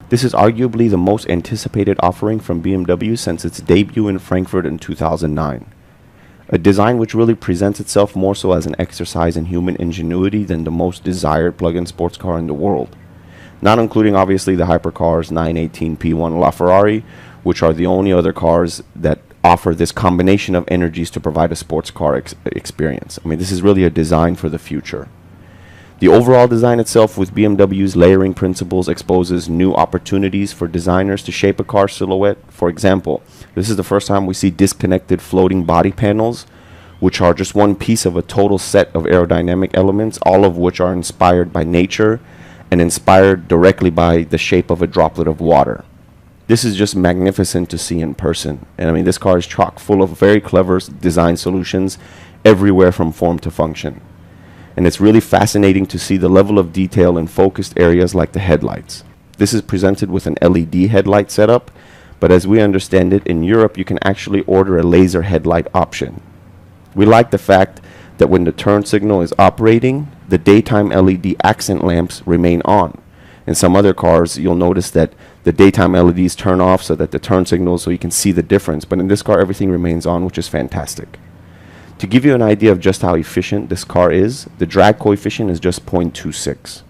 This is arguably the most anticipated offering from BMW since its debut in Frankfurt in 2009. A design which really presents itself more so as an exercise in human ingenuity than the most desired plug-in sports car in the world. Not including obviously the hypercars 918 P1 LaFerrari, which are the only other cars that offer this combination of energies to provide a sports car experience. I mean, this is really a design for the future. The overall design itself with BMW's layering principles exposes new opportunities for designers to shape a car silhouette. For example, this is the first time we see disconnected floating body panels, which are just one piece of a total set of aerodynamic elements, all of which are inspired by nature and inspired directly by the shape of a droplet of water. This is just magnificent to see in person. And I mean, this car is chock full of very clever design solutions everywhere from form to function. And it's really fascinating to see the level of detail in focused areas like the headlights. This is presented with an LED headlight setup, but as we understand it, in Europe you can actually order a laser headlight option. We like the fact that when the turn signal is operating, the daytime LED accent lamps remain on. In some other cars, you'll notice that the daytime LEDs turn off so that the turn signal, so you can see the difference. But in this car, everything remains on, which is fantastic. To give you an idea of just how efficient this car is, the drag coefficient is just 0.26.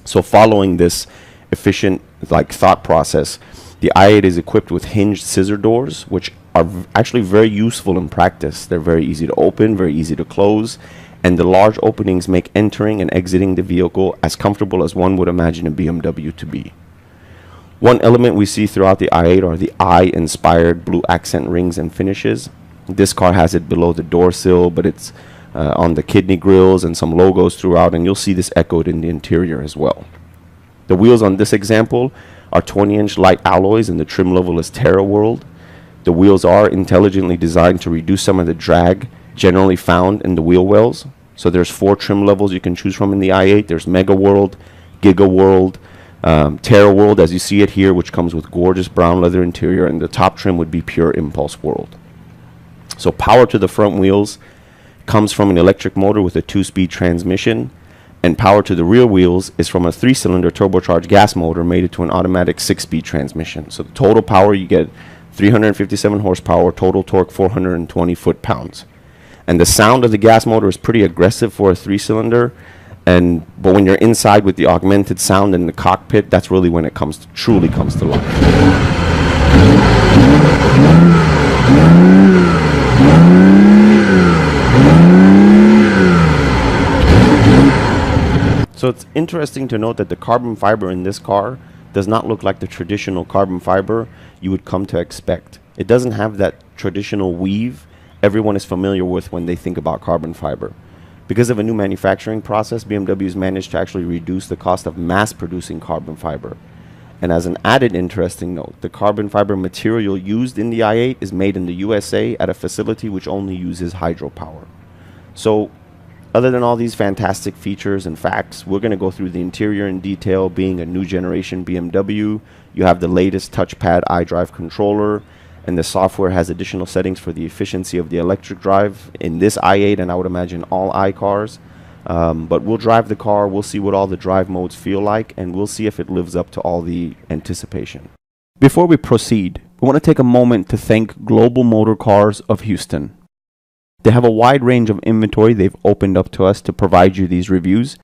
So following this efficient thought process, the i8 is equipped with hinged scissor doors, which are actually very useful in practice. They're very easy to open, very easy to close, and the large openings make entering and exiting the vehicle as comfortable as one would imagine a BMW to be. One element we see throughout the i8 are the eye-inspired blue accent rings and finishes. This car has it below the door sill, but it's on the kidney grills and some logos throughout, and you'll see this echoed in the interior as well. The wheels on this example are 20-inch light alloys, and the trim level is Terra World. The wheels are intelligently designed to reduce some of the drag generally found in the wheel wells. So there's 4 trim levels you can choose from in the i8. There's Mega World, Giga World, Terra World, as you see it here, which comes with gorgeous brown leather interior, and the top trim would be Pure Impulse World. So power to the front wheels comes from an electric motor with a 2-speed transmission, and power to the rear wheels is from a 3-cylinder turbocharged gas motor mated to an automatic 6-speed transmission. So the total power, you get 357 horsepower, total torque 420 foot-pounds. And the sound of the gas motor is pretty aggressive for a 3-cylinder, but when you're inside with the augmented sound in the cockpit, that's really when it truly comes to life. So it's interesting to note that the carbon fiber in this car does not look like the traditional carbon fiber you would come to expect. It doesn't have that traditional weave everyone is familiar with when they think about carbon fiber. Because of a new manufacturing process, BMW has managed to actually reduce the cost of mass producing carbon fiber. And as an added interesting note, the carbon fiber material used in the i8 is made in the USA at a facility which only uses hydropower. So other than all these fantastic features and facts, we're going to go through the interior in detail. Being a new generation BMW, you have the latest touchpad iDrive controller, and the software has additional settings for the efficiency of the electric drive in this i8, and I would imagine all iCars. But we'll drive the car, we'll see what all the drive modes feel like, and we'll see if it lives up to all the anticipation. Before we proceed, we want to take a moment to thank Global Motor Cars of Houston. They have a wide range of inventory they've opened up to us to provide you these reviews.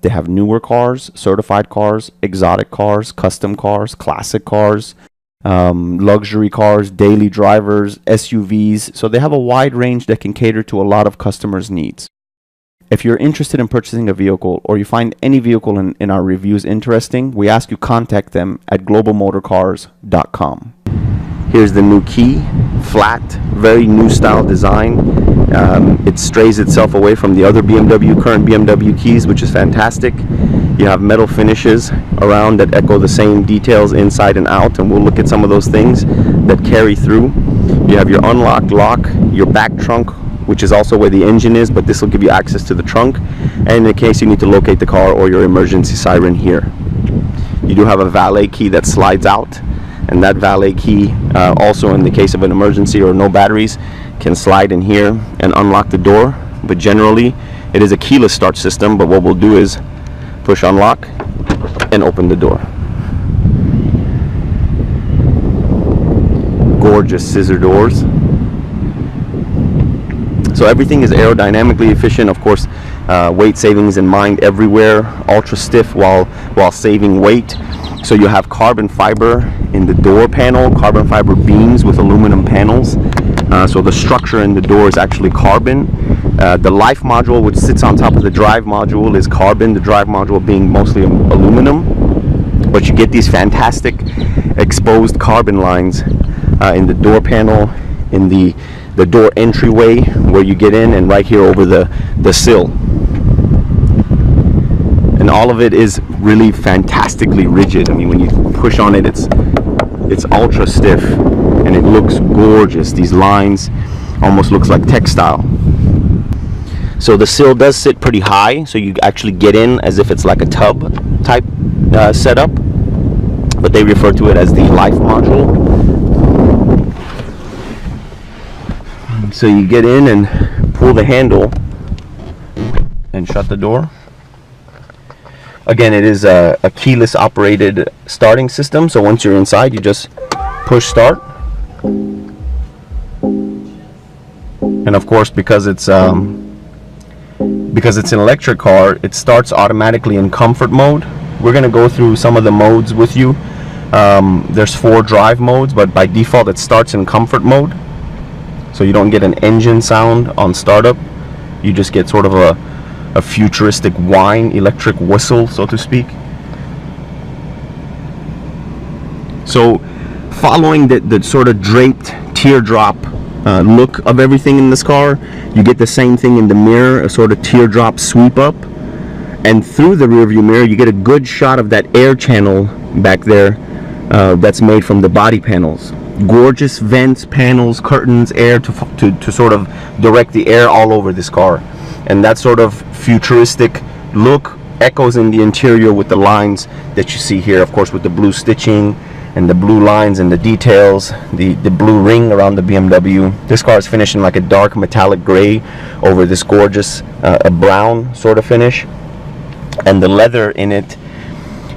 They have newer cars, certified cars, exotic cars, custom cars, classic cars, luxury cars, daily drivers, SUVs. So they have a wide range that can cater to a lot of customers' needs. If you're interested in purchasing a vehicle, or you find any vehicle in our reviews interesting, we ask you contact them at globalmotorcars.com. Here's the new key, flat, very new style design. It strays itself away from the other current BMW keys, which is fantastic. You have metal finishes around that echo the same details inside and out, and we'll look at some of those things that carry through. You have your unlocked lock, your back trunk, which is also where the engine is, but this will give you access to the trunk, and in case you need to locate the car, or your emergency siren here. You do have a valet key that slides out, and that valet key also in the case of an emergency or no batteries can slide in here and unlock the door. But generally it is a keyless start system, but what we'll do is push unlock and open the door. gorgeous scissor doors. So everything is aerodynamically efficient, of course. Weight savings in mind everywhere. Ultra stiff while saving weight. So you have carbon fiber in the door panel, carbon fiber beams with aluminum panels. So the structure in the door is actually carbon. The life module, which sits on top of the drive module, is carbon, the drive module being mostly aluminum. But you get these fantastic exposed carbon lines in the door panel, in the door entryway where you get in, and right here over the sill. And all of it is really fantastically rigid. I mean, when you push on it, it's ultra stiff and it looks gorgeous. These lines almost looks like textile. So the sill does sit pretty high, so you actually get in as if it's like a tub type setup, but they refer to it as the life module. So you get in and pull the handle and shut the door. Again, it is a keyless operated starting system, so once you're inside, you just push start. And of course, because it's an electric car, it starts automatically in comfort mode. We're going to go through some of the modes with you. There's 4 drive modes, but by default it starts in comfort mode. So you don't get an engine sound on startup. You just get sort of a futuristic whine, electric whistle, so to speak. So following the sort of draped teardrop look of everything in this car, you get the same thing in the mirror, a sort of teardrop sweep up. And through the rear view mirror, you get a good shot of that air channel back there that's made from the body panels. Gorgeous vents, panels, curtains, air to sort of direct the air all over this car. And that sort of futuristic look echoes in the interior with the lines that you see here, of course, with the blue stitching and the blue lines and the details, the blue ring around the BMW. This car is finished in like a dark metallic gray over this gorgeous a brown sort of finish. And the leather in it,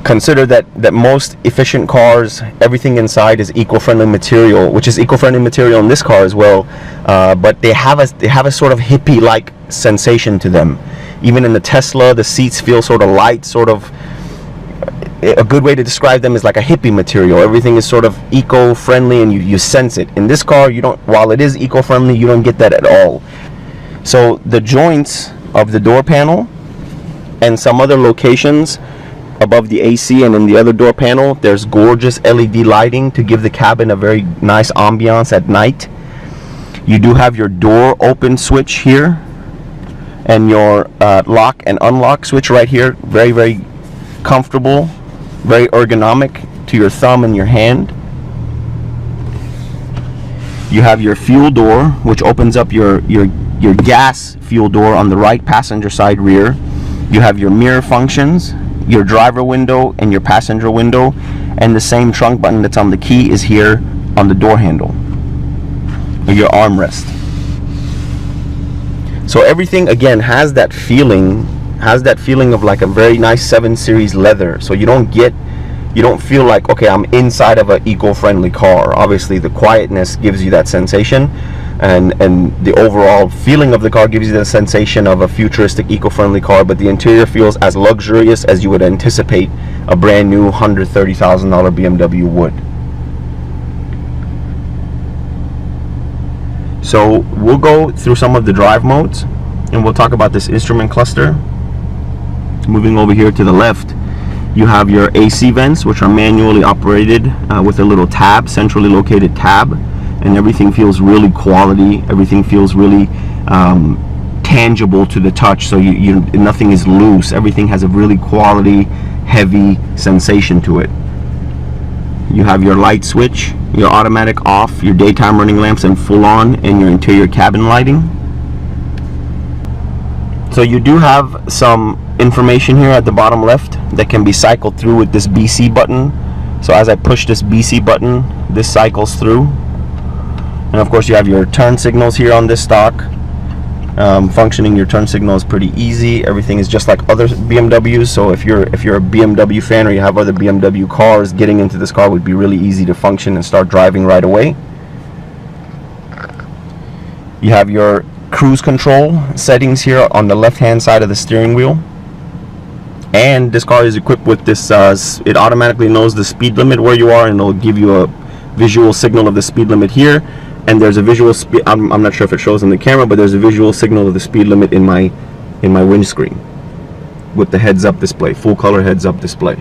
consider that most efficient cars, everything inside is eco-friendly material, which is eco-friendly material in this car as well, but they have a sort of hippie-like sensation to them. Even in the Tesla, the seats feel sort of light, sort of, a good way to describe them is like a hippie material. Everything is sort of eco-friendly and you sense it. In this car, you don't, while it is eco-friendly, you don't get that at all. So the joints of the door panel and some other locations above the AC and in the other door panel, there's gorgeous LED lighting to give the cabin a very nice ambiance at night. You do have your door open switch here and your lock and unlock switch right here. Very, very comfortable, very ergonomic to your thumb and your hand. You have your fuel door, which opens up your gas fuel door on the right passenger side rear. You have your mirror functions, your driver window and your passenger window, and the same trunk button that's on the key is here on the door handle, or your armrest. So everything again has that feeling of like a very nice 7 Series leather. So you don't feel like, okay, I'm inside of an eco-friendly car. Obviously the quietness gives you that sensation, and the overall feeling of the car gives you the sensation of a futuristic eco-friendly car, but the interior feels as luxurious as you would anticipate a brand new $130,000 BMW would. So we'll go through some of the drive modes and we'll talk about this instrument cluster. Moving over here to the left, you have your AC vents, which are manually operated with a little tab, centrally located tab, and everything feels really quality. Everything feels really tangible to the touch, so nothing is loose. Everything has a really quality, heavy sensation to it. You have your light switch, your automatic off, your daytime running lamps and full on, and your interior cabin lighting. So you do have some information here at the bottom left that can be cycled through with this BC button. So as I push this BC button, this cycles through. And of course you have your turn signals here on this stock. Functioning your turn signal is pretty easy. Everything is just like other BMWs, so if you're a BMW fan or you have other BMW cars, getting into this car would be really easy to function and start driving right away. You have your cruise control settings here on the left hand side of the steering wheel. And this car is equipped with this, it automatically knows the speed limit where you are, and it'll give you a visual signal of the speed limit here. And there's a visual speed, I'm not sure if it shows in the camera, but there's a visual signal of the speed limit in my windscreen with the heads up display, full color heads up display.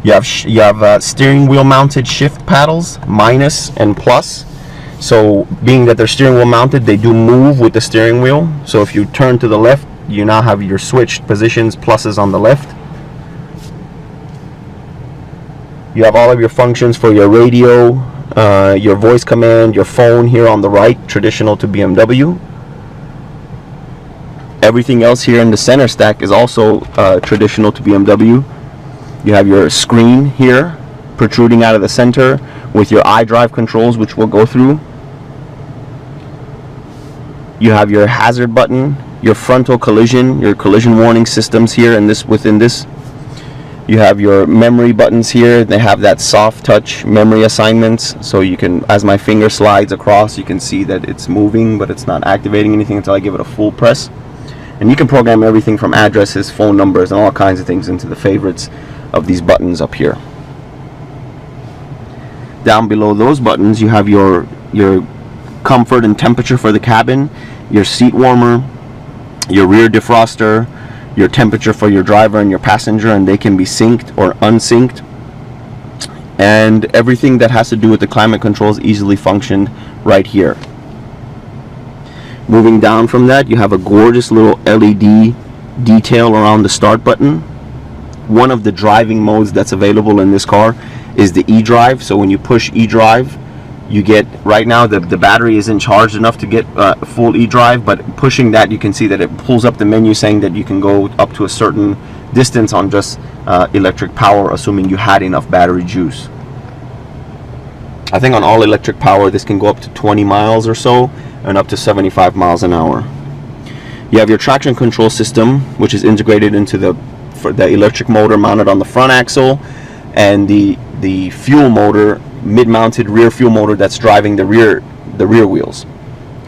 You have steering wheel mounted shift paddles, minus and plus. So being that they're steering wheel mounted, they do move with the steering wheel. So if you turn to the left, you now have your switched positions, pluses on the left. You have all of your functions for your radio, your voice command, your phone here on the right, traditional to BMW. Everything else here in the center stack is also traditional to BMW. You have your screen here protruding out of the center with your iDrive controls, which we'll go through. You have your hazard button, your frontal collision, your collision warning systems here, and within this. You have your memory buttons here. They have that soft touch memory assignments, so you can, as my finger slides across, you can see that it's moving, but it's not activating anything until I give it a full press. And you can program everything from addresses, phone numbers, and all kinds of things into the favorites of these buttons up here. Down below those buttons, you have your comfort and temperature for the cabin, your seat warmer, your rear defroster, your temperature for your driver and your passenger, and they can be synced or unsynced. And everything that has to do with the climate controls easily functioned right here. Moving down from that, you have a gorgeous little LED detail around the start button. One of the driving modes that's available in this car is the eDrive. So when you push eDrive, you get, right now the battery isn't charged enough to get full eDrive, but pushing that, you can see that it pulls up the menu saying that you can go up to a certain distance on just electric power, assuming you had enough battery juice. I think on all electric power this can go up to 20 miles or so and up to 75 miles an hour. You have your traction control system, which is integrated into the electric motor mounted on the front axle, and the fuel motor, mid-mounted rear fuel motor that's driving the rear wheels.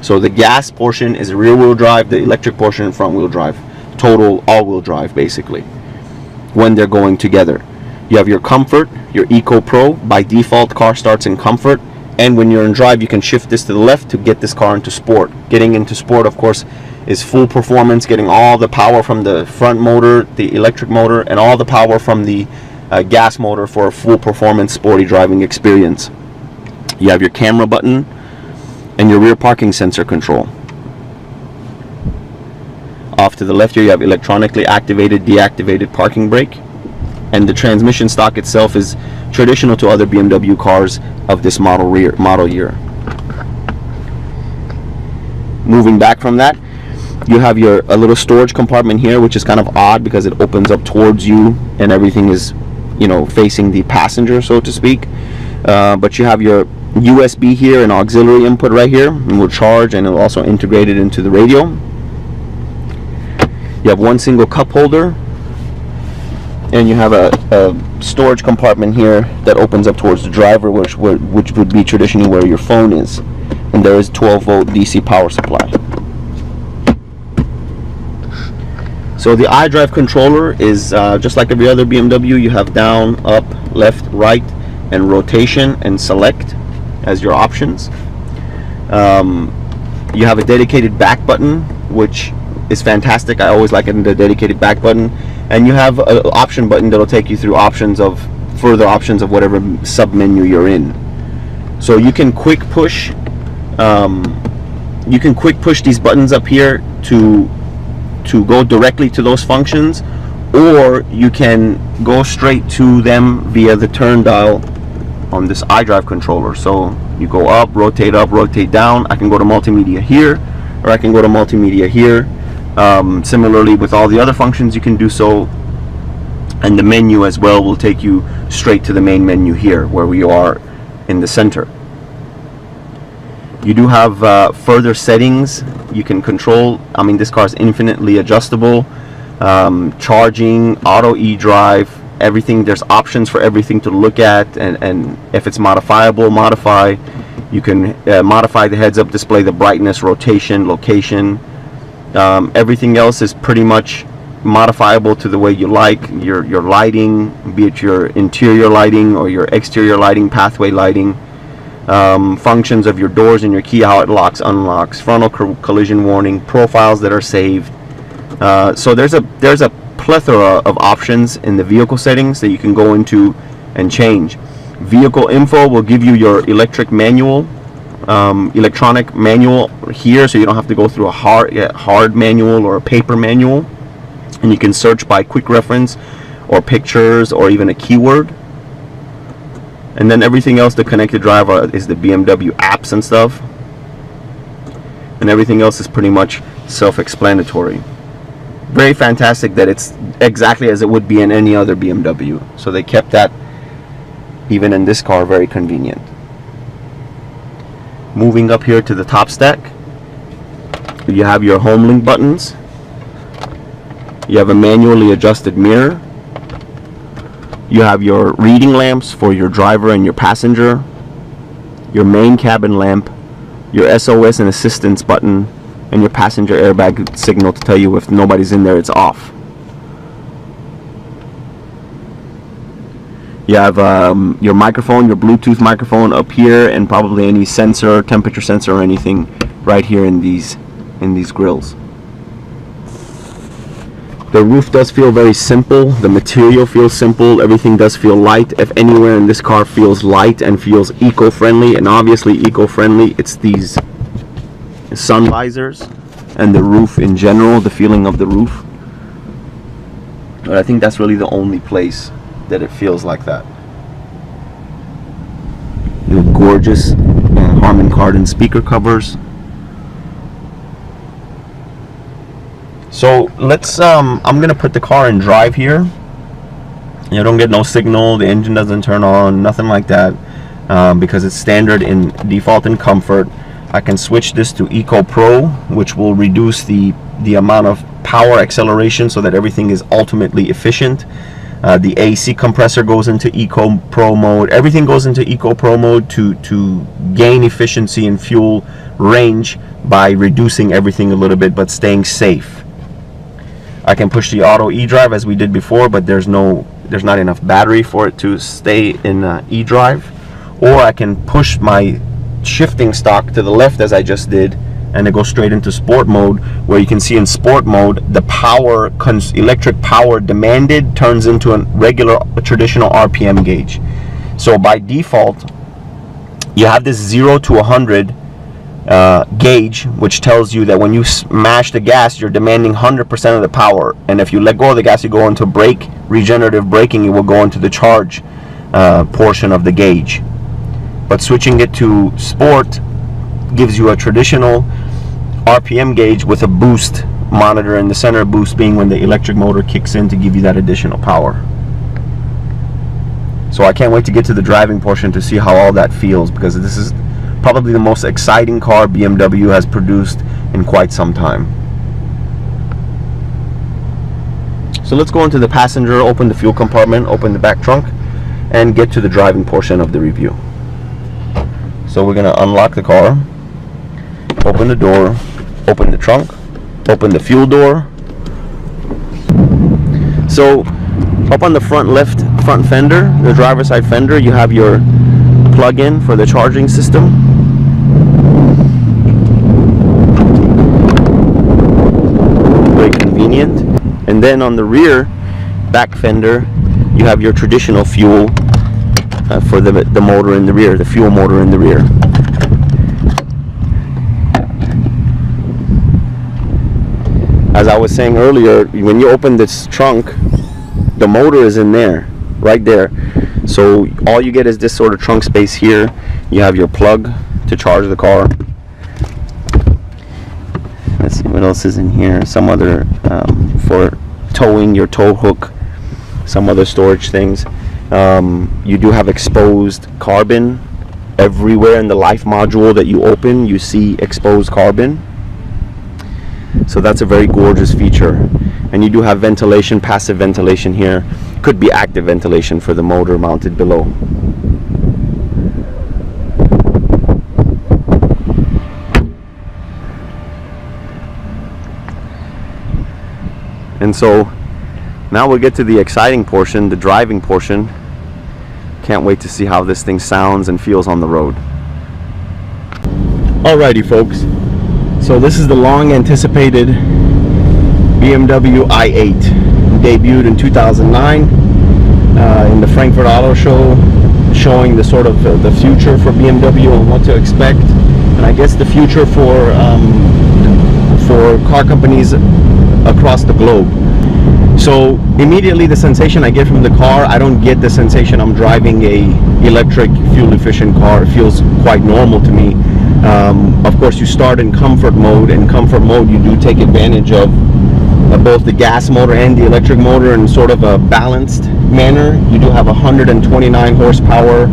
So the gas portion is rear wheel drive, the electric portion front wheel drive, total all-wheel drive basically when they're going together. You have your comfort, your Eco Pro. By default, car starts in comfort, and when you're in drive you can shift this to the left to get this car into sport. Getting into sport, of course, is full performance, getting all the power from the front motor, the electric motor, and all the power from the gas motor for a full performance sporty driving experience. You have your camera button and your rear parking sensor control. Off to the left here you have electronically activated, deactivated parking brake, and the transmission stock itself is traditional to other BMW cars of this model year. Moving back from that, you have a little storage compartment here, which is kind of odd because it opens up towards you and everything is, you know, facing the passenger, so to speak. But you have your USB here and auxiliary input right here, and will charge, and it'll also integrate it into the radio. You have one single cup holder, and you have a storage compartment here that opens up towards the driver, which would be traditionally where your phone is, and there is 12-volt DC power supply. So the iDrive controller is just like every other BMW. You have down, up, left, right, and rotation and select as your options. You have a dedicated back button, which is fantastic. I always like it in the dedicated back button. And you have an option button that'll take you through further options of whatever sub menu you're in. So you can quick push these buttons up here to go directly to those functions, or you can go straight to them via the turn dial on this iDrive controller. So you go up, rotate down. I can go to multimedia here, or I can go to multimedia here. Similarly with all the other functions you can do so, and the menu as well will take you straight to the main menu here where we are in the center. You do have further settings you can control. I mean, this car is infinitely adjustable. Charging, auto eDrive, everything. There's options for everything to look at, and if it's modifiable, modify. You can modify the heads-up display, the brightness, rotation, location. Everything else is pretty much modifiable to the way you like. Your lighting, be it your interior lighting or your exterior lighting, pathway lighting, functions of your doors and your key, how it locks, unlocks, frontal collision warning, profiles that are saved. So there's a plethora of options in the vehicle settings that you can go into and change. Vehicle info will give you your electronic manual here, so you don't have to go through a hard manual or a paper manual, and you can search by quick reference or pictures or even a keyword. And then everything else, the connected drive is the BMW apps and stuff, and everything else is pretty much self-explanatory. Very fantastic that it's exactly as it would be in any other BMW, so they kept that even in this car very convenient. Moving up here to the top stack, you have your home link buttons, you have a manually adjusted mirror, you have your reading lamps for your driver and your passenger, your main cabin lamp, your SOS and assistance button, and your passenger airbag signal to tell you if nobody's in there, it's off. You have your microphone, your Bluetooth microphone up here, and probably any sensor, temperature sensor or anything right here in these grills. The roof does feel very simple. The material feels simple. Everything does feel light. If anywhere in this car feels light and feels eco-friendly, and obviously eco-friendly, it's these sun visors and the roof in general, the feeling of the roof. But I think that's really the only place that it feels like that. You have gorgeous Harman Kardon speaker covers. So let's I'm gonna put the car in drive here. You don't get no signal, the engine doesn't turn on, nothing like that, because it's standard in default and comfort. I can switch this to Eco Pro, which will reduce the amount of power acceleration so that everything is ultimately efficient. The AC compressor goes into Eco Pro mode. Everything goes into Eco Pro mode to gain efficiency and fuel range by reducing everything a little bit but staying safe. I can push the auto e-drive as we did before, but there's not enough battery for it to stay in e-drive. Or I can push my shifting stock to the left as I just did, and it goes straight into sport mode, where you can see in sport mode the power, electric power demanded turns into a traditional RPM gauge. So by default you have this 0 to 100 gauge, which tells you that when you smash the gas, you're demanding 100% of the power, and if you let go of the gas, you go into regenerative braking, you will go into the charge portion of the gauge. But switching it to sport gives you a traditional RPM gauge with a boost monitor, and the center boost being when the electric motor kicks in to give you that additional power. So I can't wait to get to the driving portion to see how all that feels, because this is probably the most exciting car BMW has produced in quite some time. So let's go into the passenger, open the fuel compartment, open the back trunk, and get to the driving portion of the review. So we're going to unlock the car, open the door, open the trunk, open the fuel door. So up on the front fender, the driver's side fender, you have your plug-in for the charging system. Very convenient. And then on the rear back fender, you have your traditional fuel for the motor in the rear, the fuel motor in the rear. As I was saying earlier, when you open this trunk, the motor is in there, right there. So all you get is this sort of trunk space here. You have your plug to charge the car. Let's see what else is in here. Some other for towing, your tow hook, some other storage things. You do have exposed carbon everywhere in the life module that you open. You see exposed carbon, so that's a very gorgeous feature. And you do have ventilation, passive ventilation here. Could be active ventilation for the motor mounted below. And so now we'll get to the exciting portion, the driving portion. Can't wait to see how this thing sounds and feels on the road. Alrighty folks, so this is the long anticipated BMW i8. Debuted in 2009 in the Frankfurt Auto Show, showing the sort of the future for BMW and what to expect, and I guess the future for car companies across the globe. So immediately the sensation I get from the car, I don't get the sensation I'm driving a electric fuel efficient car. It feels quite normal to me. Of course, you start in comfort mode. In comfort mode, you do take advantage of both the gas motor and the electric motor in sort of a balanced manner. You do have 129 horsepower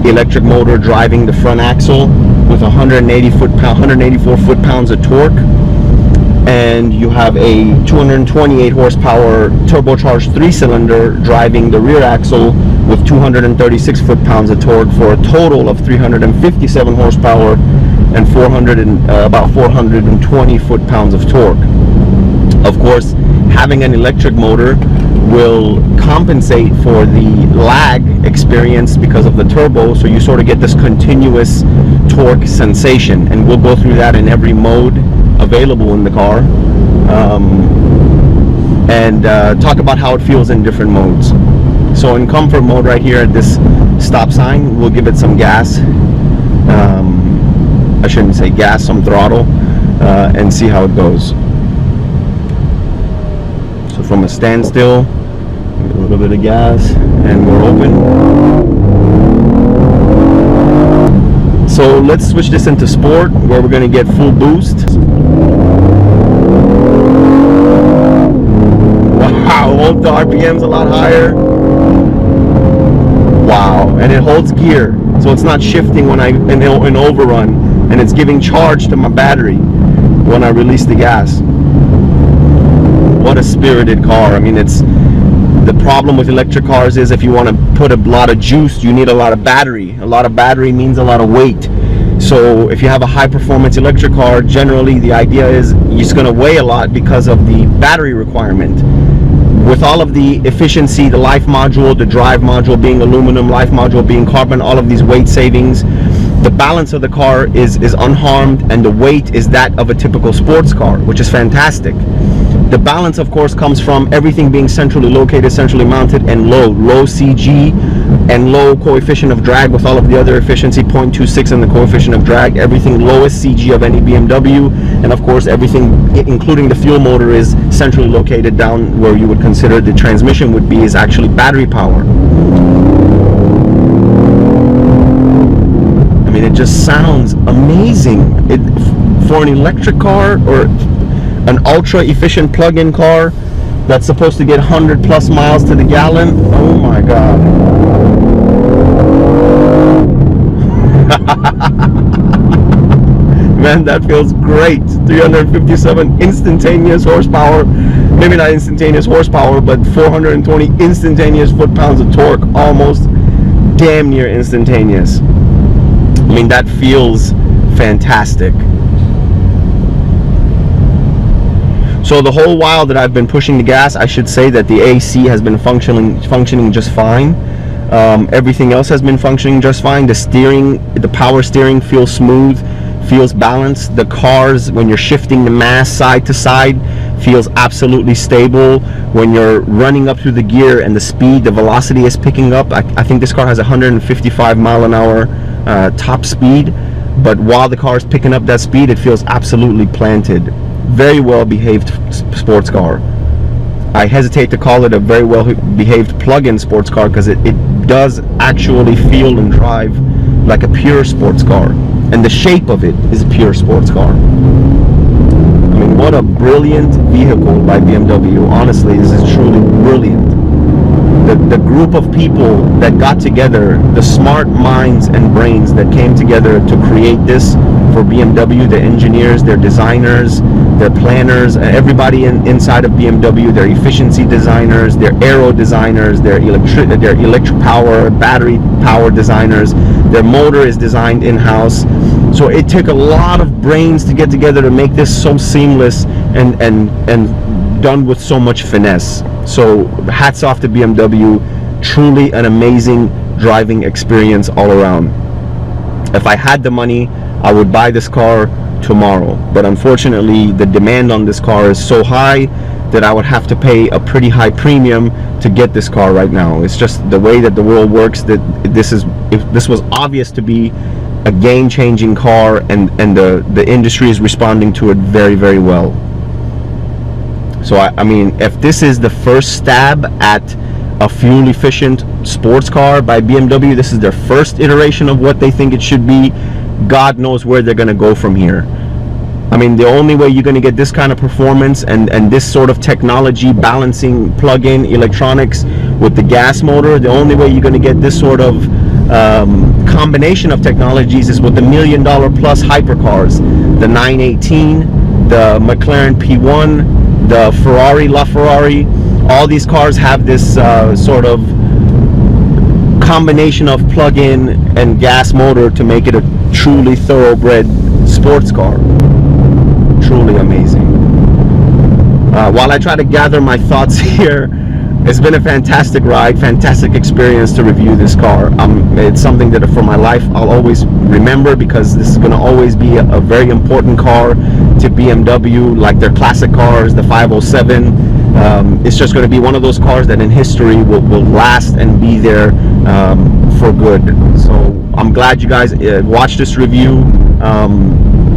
electric motor driving the front axle with 184 foot-pounds of torque, and you have a 228 horsepower turbocharged 3-cylinder driving the rear axle with 236 foot-pounds of torque, for a total of 357 horsepower and about 420 foot-pounds of torque. Of course, having an electric motor will compensate for the lag experienced because of the turbo, so you sort of get this continuous torque sensation, and we'll go through that in every mode available in the car, and talk about how it feels in different modes. So in comfort mode right here at this stop sign, we'll give it some gas, I shouldn't say gas, some throttle, and see how it goes. So from a standstill, a little bit of gas, and we're open. So let's switch this into sport, where we're going to get full boost. Wow, the RPM's a lot higher. Wow, and it holds gear, so it's not shifting when in overrun, and it's giving charge to my battery when I release the gas. What a spirited car. I mean, the problem with electric cars is if you want to put a lot of juice, you need a lot of battery. A lot of battery means a lot of weight. So if you have a high performance electric car, generally the idea is it's going to weigh a lot because of the battery requirement. With all of the efficiency, the life module, the drive module being aluminum, life module being carbon, all of these weight savings, the balance of the car is unharmed, and the weight is that of a typical sports car, which is fantastic. The balance, of course, comes from everything being centrally located, centrally mounted, and low CG and low coefficient of drag, with all of the other efficiency, 0.26 in the coefficient of drag, everything lowest CG of any BMW, and of course everything, including the fuel motor, is centrally located down where you would consider the transmission would be, is actually battery power. I mean, it just sounds amazing. For an electric car, or an ultra efficient plug-in car that's supposed to get 100 plus miles to the gallon, oh my god. Man, that feels great. 357 instantaneous horsepower, maybe not instantaneous horsepower, but 420 instantaneous foot-pounds of torque, almost damn near instantaneous. I mean, that feels fantastic. So the whole while that I've been pushing the gas, I should say that the AC has been functioning just fine. Everything else has been functioning just fine. The steering, the power steering feels smooth, feels balanced. The cars, when you're shifting the mass side to side, feels absolutely stable. When you're running up through the gear and the speed, the velocity is picking up. I think this car has 155 mile an hour top speed, but while the car is picking up that speed, it feels absolutely planted. Very well behaved sports car. I hesitate to call it a very well behaved plug-in sports car, because it does actually feel and drive like a pure sports car, and the shape of it is a pure sports car. I mean, what a brilliant vehicle by BMW. Honestly, this is truly brilliant. The group of people that got together, the smart minds and brains that came together to create this for BMW, the engineers, their designers, their planners, everybody inside of BMW, their efficiency designers, their aero designers, their electric power, battery power designers, their motor is designed in-house. So it took a lot of brains to get together to make this so seamless and done with so much finesse. So hats off to BMW. Truly an amazing driving experience all around. If I had the money, I would buy this car tomorrow, but unfortunately the demand on this car is so high that I would have to pay a pretty high premium to get this car right now. It's just the way that the world works, that if this was obvious to be a game-changing car, and the industry is responding to it very, very well. So I mean, if this is the first stab at a fuel efficient sports car by BMW, this is their first iteration of what they think it should be, God knows where they're going to go from here. I mean, the only way you're going to get this kind of performance and this sort of technology, balancing plug-in electronics with the gas motor, the only way you're going to get this sort of combination of technologies is with the $1 million plus hypercars, the 918, the McLaren P1, the Ferrari LaFerrari. All these cars have this sort of combination of plug-in and gas motor to make it a truly thoroughbred sports car. Truly amazing. While I try to gather my thoughts here, it's been a fantastic ride, fantastic experience to review this car. It's something that for my life I'll always remember, because this is going to always be a very important car to BMW, like their classic cars, the 507. It's just going to be one of those cars that in history will last and be there for good. So I'm glad you guys watched this review.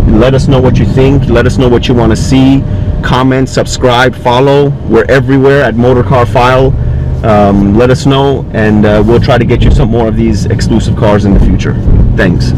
Let us know what you think. Let us know what you want to see. Comment, subscribe, follow. We're everywhere at Motorcar File. Let us know, and we'll try to get you some more of these exclusive cars in the future. Thanks.